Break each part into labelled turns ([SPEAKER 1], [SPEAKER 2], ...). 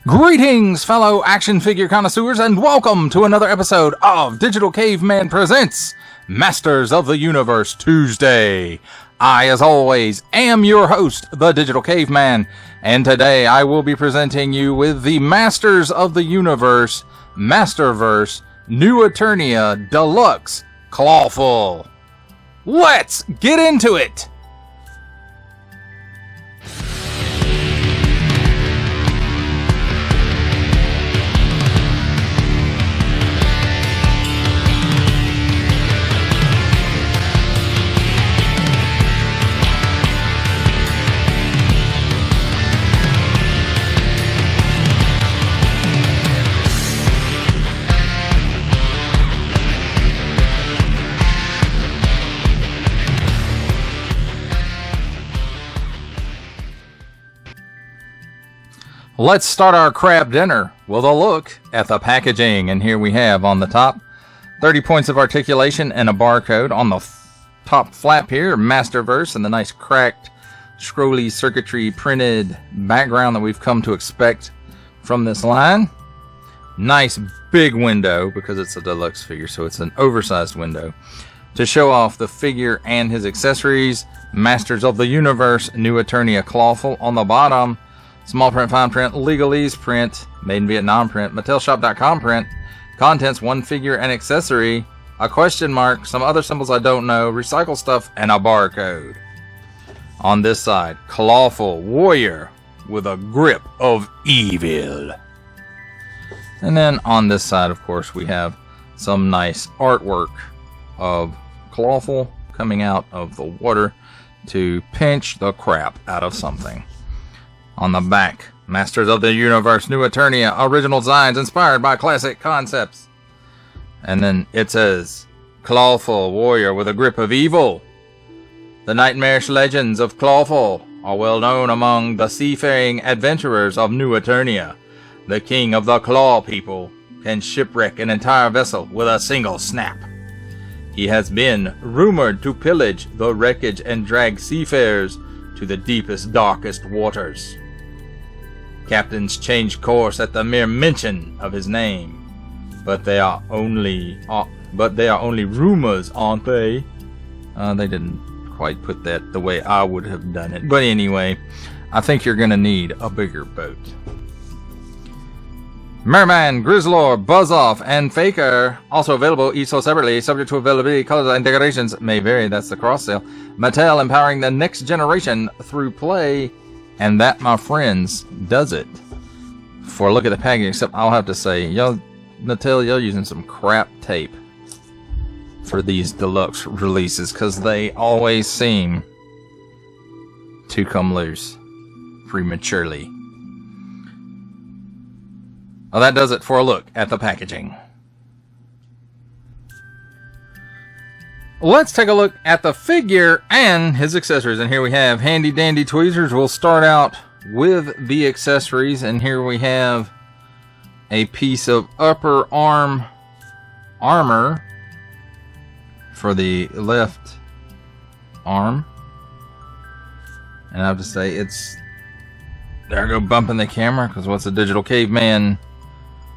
[SPEAKER 1] Greetings, fellow action figure connoisseurs, and welcome to another episode of Digital Caveman Presents Masters of the Universe Tuesday. I, as always, am your host, the Digital Caveman, and today I will be presenting you with the Masters of the Universe Masterverse New Eternia Deluxe Clawful. Let's get into it! Let's start our crab dinner with a look at the packaging. And here we have on the top 30 points of articulation and a barcode. On the top flap here, Masterverse, and the nice cracked scrolly circuitry printed background that we've come to expect from this line. Nice big window because it's a deluxe figure, so it's an oversized window to show off the figure and his accessories. Masters of the Universe New Eternia Clawful. On the bottom, small print, fine print, legalese print, made in Vietnam print, MattelShop.com print, contents, one figure and accessory, a question mark, some other symbols I don't know, recycle stuff, and a barcode. On this side, Clawful Warrior with a grip of evil. And then on this side, of course, we have some nice artwork of Clawful coming out of the water to pinch the crap out of something. On the back, Masters of the Universe New Eternia original designs inspired by classic concepts. And then it says, Clawful Warrior with a grip of evil. The nightmarish legends of Clawful are well known among the seafaring adventurers of New Eternia. The king of the Claw people can shipwreck an entire vessel with a single snap. He has been rumored to pillage the wreckage and drag seafarers to the deepest, darkest waters. Captains change course at the mere mention of his name, but they are only rumors, aren't they? They didn't quite put that the way I would have done it, but anyway, I think you're gonna need a bigger boat. Merman, Grizzlor, Buzzoff, and Faker also available, each sold separately, subject to availability. Colors and decorations may vary. That's the cross sale. Mattel empowering the next generation through play. And that, my friends, does it for a look at the packaging. Except I'll have to say, Mattel, y'all using some crap tape for these deluxe releases, because they always seem to come loose prematurely. Well, that does it for a look at the packaging. Let's take a look at the figure and his accessories. And here we have handy dandy tweezers. We'll start out with the accessories. And here we have a piece of upper arm armor for the left arm. And I have to say, there I go bumping the camera, because what's a Digital Caveman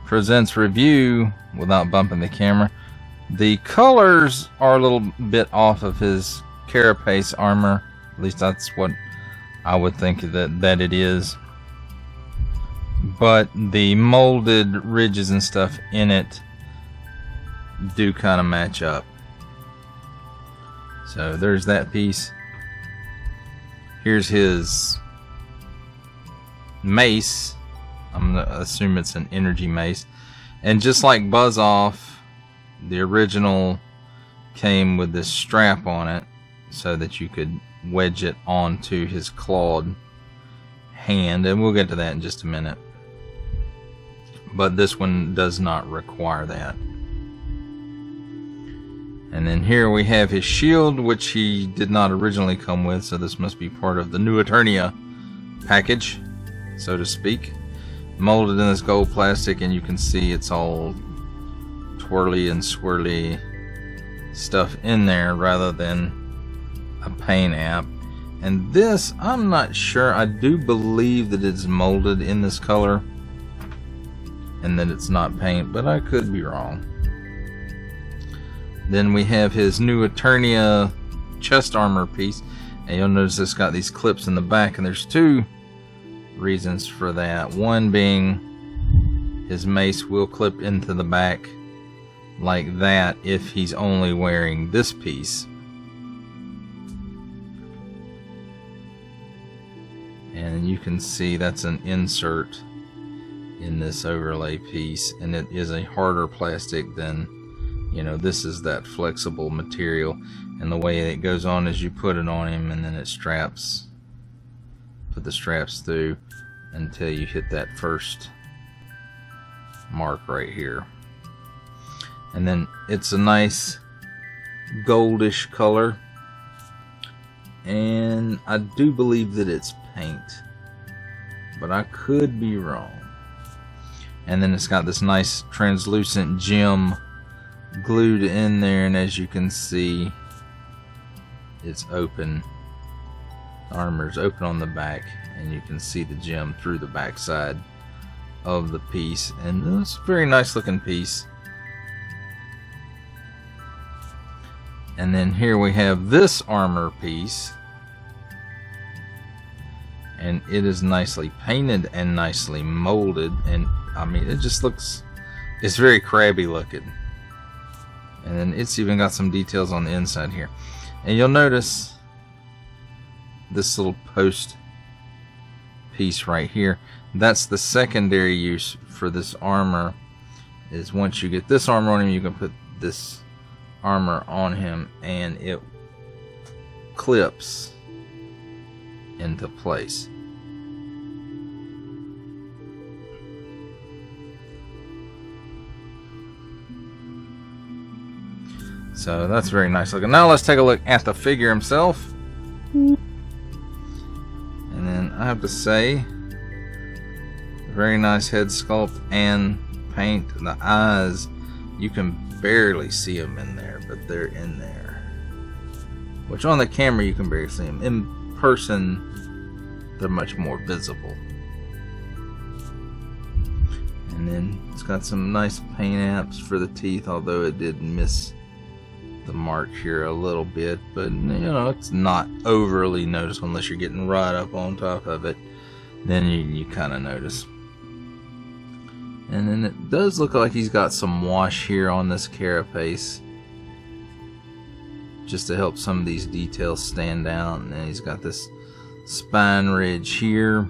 [SPEAKER 1] Presents review without bumping the camera? The colors are a little bit off of his carapace armor. At least that's what I would think that it is. But the molded ridges and stuff in it do kind of match up. So there's that piece. Here's his mace. I'm going to assume it's an energy mace. And just like Buzzoff, the original came with this strap on it so that you could wedge it onto his clawed hand, and we'll get to that in just a minute. But this one does not require that. And then here we have his shield, which he did not originally come with, so this must be part of the New Eternia package, so to speak. Molded in this gold plastic, and you can see it's all twirly and swirly stuff in there rather than a paint app. And this, I'm not sure. I do believe that it's molded in this color. and that it's not paint, but I could be wrong. Then we have his new Eternia chest armor piece, and you'll notice it's got these clips in the back, and there's two reasons for that. One being his mace will clip into the back like that if he's only wearing this piece. And you can see that's an insert in this overlay piece, and it is a harder plastic than, you know, this is that flexible material, and the way it goes on is you put it on him and then it straps, put the straps through until you hit that first mark right here. And then it's a nice goldish color, and I do believe that it's paint, but I could be wrong. And then it's got this nice translucent gem glued in there, and as you can see, it's open. The armor's open on the back, and you can see the gem through the back side of the piece, and it's a very nice looking piece. And then here we have this armor piece, and it is nicely painted and nicely molded, and I mean, it just looks, it's very crabby looking. And then it's even got some details on the inside here. And you'll notice this little post piece right here. That's the secondary use for this armor, is once you get this armor on him, you can put this armor on him and it clips into place. So that's very nice looking. Now let's take a look at the figure himself. And then I have to say, very nice head sculpt and paint. The eyes, you can barely see them in there, but they're in there. Which on the camera you can barely see them. In person, they're much more visible. And then it's got some nice paint apps for the teeth, although it did miss the mark here a little bit, but you know, it's not overly noticeable unless you're getting right up on top of it. Then you kind of notice. And then it does look like he's got some wash here on this carapace, just to help some of these details stand out. And then he's got this spine ridge here,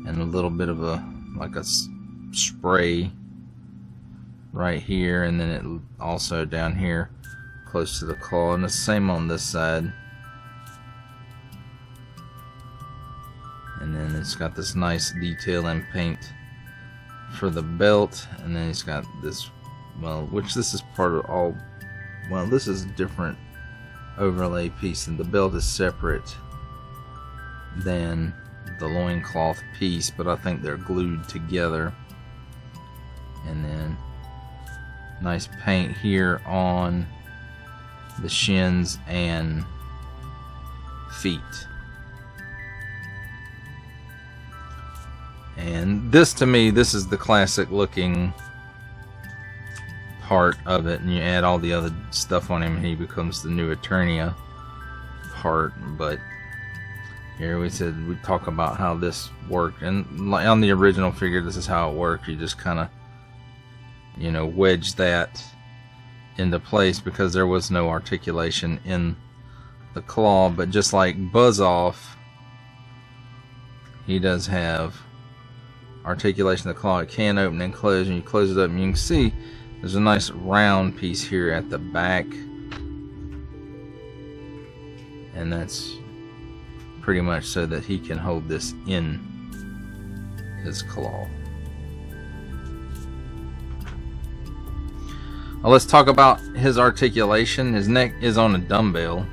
[SPEAKER 1] and a little bit of a, like a spray right here, and then it also down here close to the claw, and the same on this side. And then it's got this nice detail and paint for the belt, and then he's got this, well, which this is part of all, well, this is a different overlay piece, and the belt is separate than the loincloth piece, but I think they're glued together. And then nice paint here on the shins and feet. And this, to me, this is the classic looking part of it, and you add all the other stuff on him and he becomes the new Eternia part. But here we talk about how this worked, and on the original figure this is how it worked. You just kind of, you know, wedge that into place because there was no articulation in the claw. But just like Buzz Off, he does have articulation of the claw. It can open and close, and you close it up and you can see there's a nice round piece here at the back, and that's pretty much so that he can hold this in his claw. Now let's talk about his articulation. His neck is on a dumbbell,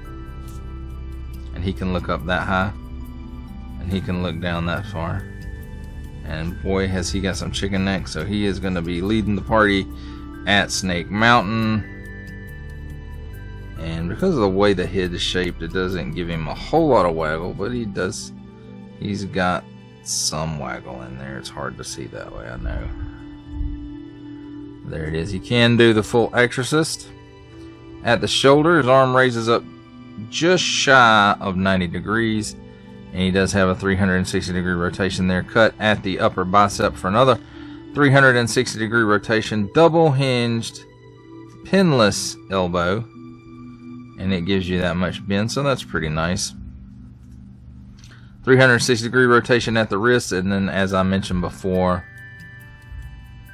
[SPEAKER 1] and he can look up that high, and he can look down that far. And boy, has he got some chicken neck. So he is going to be leading the party at Snake Mountain. And because of the way the head is shaped, it doesn't give him a whole lot of waggle, but he does. He's got some waggle in there. It's hard to see that way, I know. There it is. He can do the full exorcist. At the shoulder, his arm raises up just shy of 90 degrees. And he does have a 360 degree rotation there. Cut at the upper bicep for another 360 degree rotation. Double hinged, pinless elbow. And it gives you that much bend, so that's pretty nice. 360 degree rotation at the wrist, and then as I mentioned before,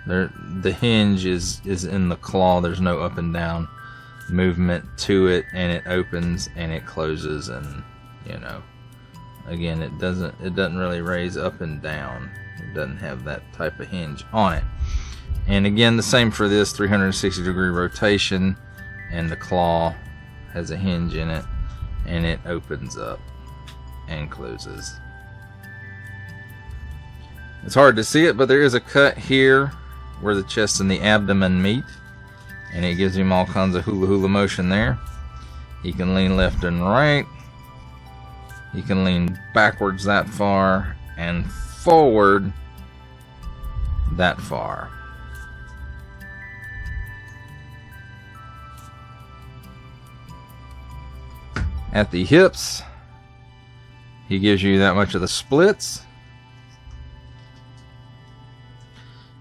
[SPEAKER 1] the hinge is in the claw. There's no up and down movement to it, and it opens and it closes, and you know, again, it doesn't really raise up and down. It doesn't have that type of hinge on it. And again, the same for this 360 degree rotation, and the claw has a hinge in it, and it opens up and closes. It's hard to see it, but there is a cut here where the chest and the abdomen meet, and it gives him all kinds of hula hula motion there. He can lean left and right. He can lean backwards that far and forward that far. At the hips, he gives you that much of the splits.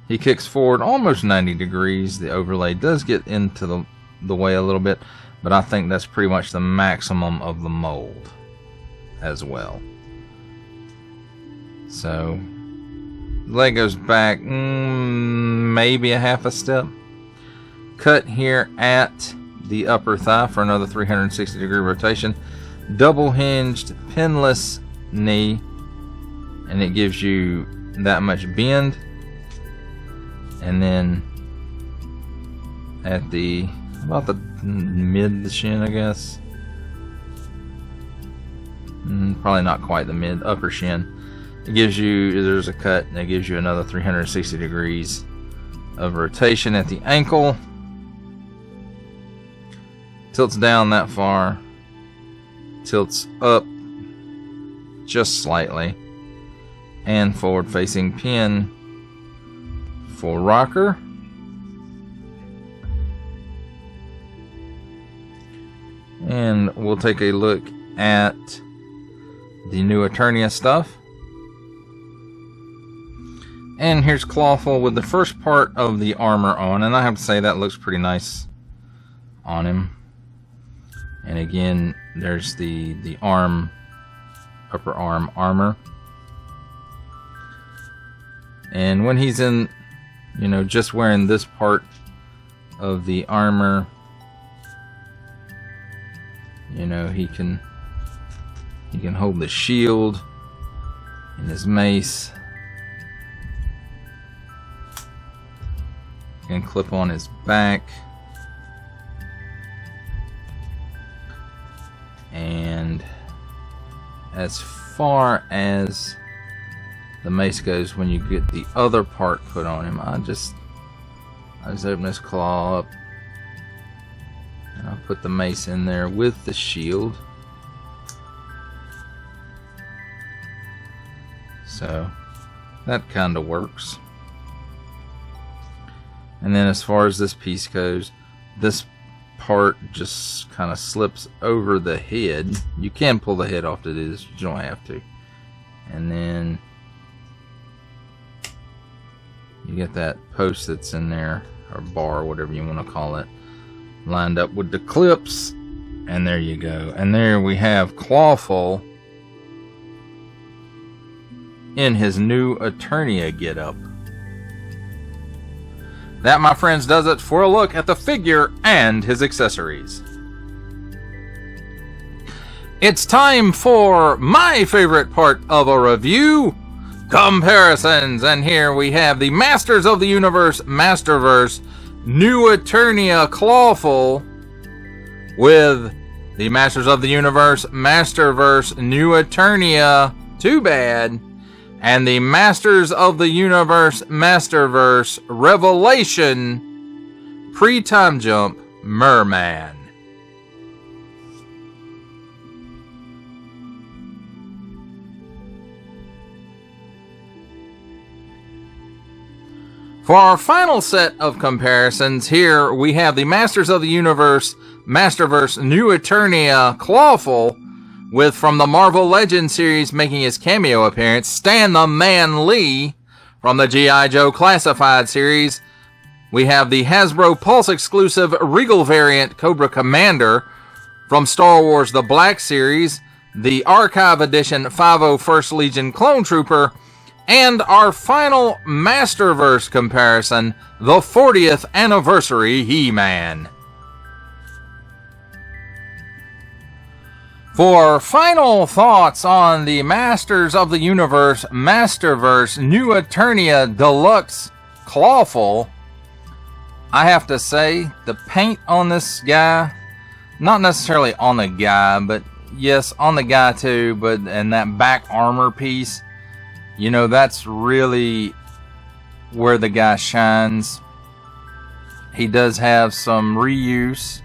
[SPEAKER 1] He kicks forward almost 90 degrees. The overlay does get into the way a little bit, but I think that's pretty much the maximum of the mold as well. So, leg goes back maybe a half a step. Cut here at the upper thigh for another 360 degree rotation. Double hinged, pinless knee, and it gives you that much bend. And then at about the mid the shin, I guess. Probably not quite the mid, upper shin. It gives you, there's a cut, and it gives you another 360 degrees of rotation at the ankle. Tilts down that far. Tilts up just slightly. And forward facing pin for rocker. And we'll take a look at the new Eternia stuff. And here's Clawful with the first part of the armor on, and I have to say that looks pretty nice on him. And again, there's the arm, upper arm armor. And when he's in, you know, just wearing this part of the armor, you know, he can hold the shield and his mace, and clip on his back. And as far as the mace goes, when you get the other part put on him, I just open this claw up and I'll put the mace in there with the shield. So that kind of works. And then as far as this piece goes, this part just kind of slips over the head. You can pull the head off to do this, you don't have to. And then you get that post that's in there, or bar, whatever you want to call it, lined up with the clips, and there you go. And there we have Clawful in his new Eternia getup. That, my friends, does it for a look at the figure and his accessories. It's time for my favorite part of a review, comparisons. And here we have the Masters of the Universe Masterverse new Eternia Clawful with the Masters of the Universe Masterverse new Eternia Too Bad, and the Masters of the Universe Masterverse Revelation Pre-Time Jump Merman. For our final set of comparisons, here we have the Masters of the Universe Masterverse New Eternia Clawful, with from the Marvel Legends series making his cameo appearance, Stan the Man Lee. From the G.I. Joe Classified series, we have the Hasbro Pulse exclusive Regal variant Cobra Commander. From Star Wars The Black Series, the Archive Edition 501st Legion Clone Trooper. And our final Masterverse comparison, the 40th Anniversary He-Man. For final thoughts on the Masters of the Universe Masterverse New Eternia Deluxe Clawful, I have to say, the paint on this guy, not necessarily on the guy, but yes, on the guy too, and that back armor piece, you know, that's really where the guy shines. He does have some reuse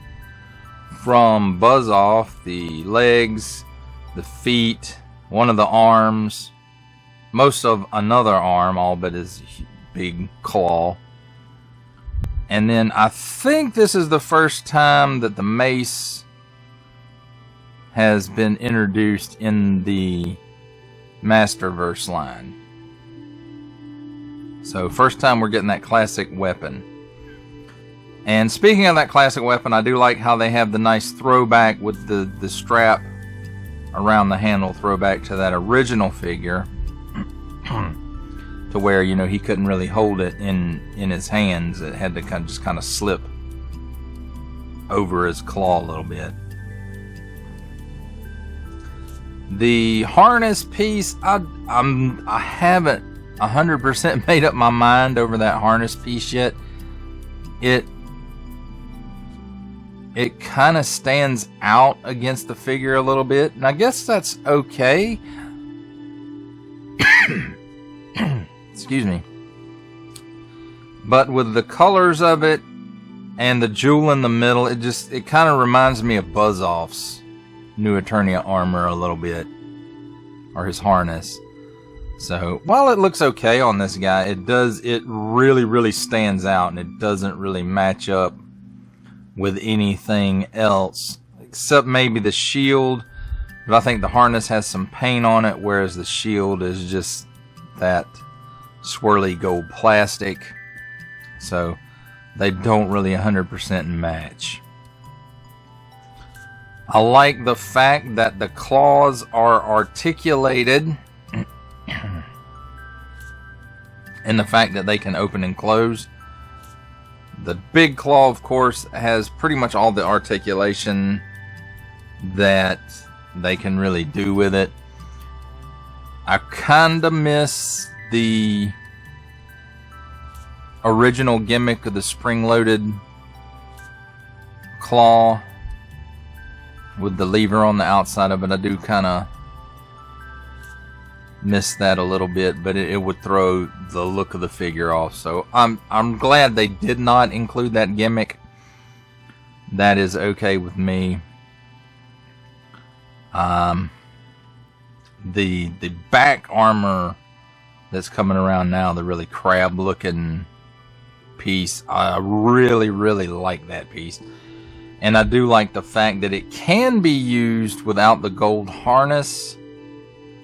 [SPEAKER 1] from Buzz Off, the legs, the feet, one of the arms, most of another arm, all but his big claw. And then I think this is the first time that the mace has been introduced in the Masterverse line. So first time we're getting that classic weapon. And speaking of that classic weapon, I do like how they have the nice throwback with the strap around the handle, throwback to that original figure, to where, you know, he couldn't really hold it in his hands. It had to kind of slip over his claw a little bit. The harness piece, I haven't 100% made up my mind over that harness piece yet. It kind of stands out against the figure a little bit, and I guess that's okay. Excuse me. But with the colors of it and the jewel in the middle, it kind of reminds me of Buzz Off's New Eternia armor a little bit, or his harness. So while it looks okay on this guy, it really stands out, and it doesn't really match up with anything else except maybe the shield. But I think the harness has some paint on it, whereas the shield is just that swirly gold plastic. So they don't really 100% match. I like the fact that the claws are articulated, and the fact that they can open and close. The big claw, of course, has pretty much all the articulation that they can really do with it. I kinda miss the original gimmick of the spring-loaded claw with the lever on the outside of it. I do kind of miss that a little bit, but it would throw the look of the figure off. So I'm glad they did not include that gimmick. That is okay with me. The back armor that's coming around now, the really crab looking piece, I really like that piece. And I do like the fact that it can be used without the gold harness.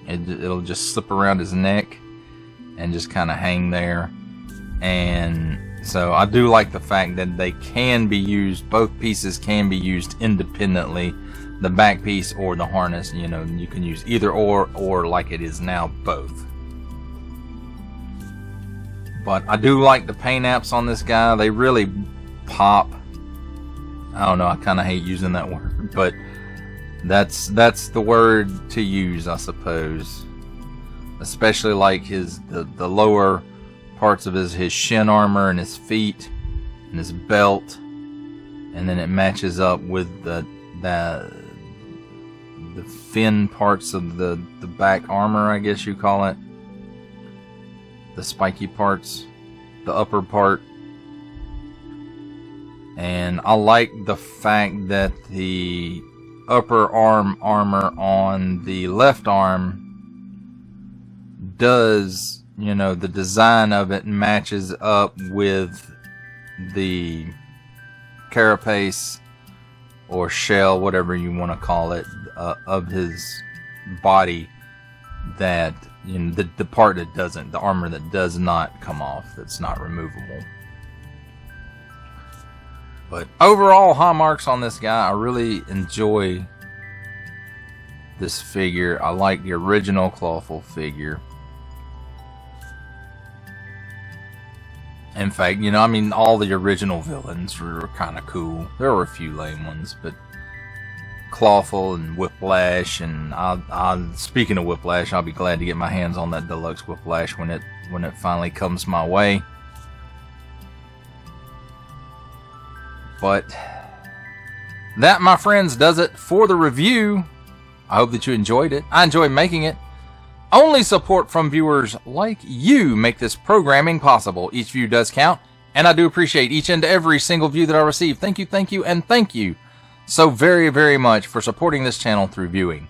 [SPEAKER 1] It'll just slip around his neck and just kind of hang there. And so I do like the fact that they can be used, both pieces can be used independently. The back piece or the harness, you know, you can use either or like it is now, both. But I do like the paint apps on this guy. They really pop. I don't know, I kind of hate using that word, but that's the word to use, I suppose. Especially like the lower parts of his shin armor and his feet and his belt, and then it matches up with the fin parts of the back armor, I guess you call it. The spiky parts, the upper part. And I like the fact that the upper arm armor on the left arm does you know, the design of it matches up with the carapace or shell, whatever you want to call it, of his body, that, you know, the part that doesn't, the armor that does not come off, that's not removable. But overall, high marks on this guy. I really enjoy this figure. I like the original Clawful figure. In fact, you know, I mean, all the original villains were kind of cool. There were a few lame ones, but Clawful and Whiplash, and speaking of Whiplash, I'll be glad to get my hands on that deluxe Whiplash when it finally comes my way. But that, my friends, does it for the review. I hope that you enjoyed it. I enjoyed making it. Only support from viewers like you make this programming possible. Each view does count, and I do appreciate each and every single view that I receive. Thank you, and thank you so very, very much for supporting this channel through viewing.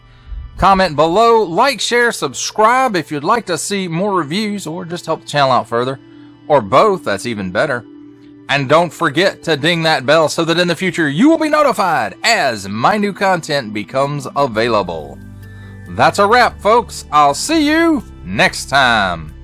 [SPEAKER 1] Comment below, like, share, subscribe if you'd like to see more reviews or just help the channel out further. Or both, that's even better. And don't forget to ding that bell so that in the future you will be notified as my new content becomes available. That's a wrap, folks. I'll see you next time.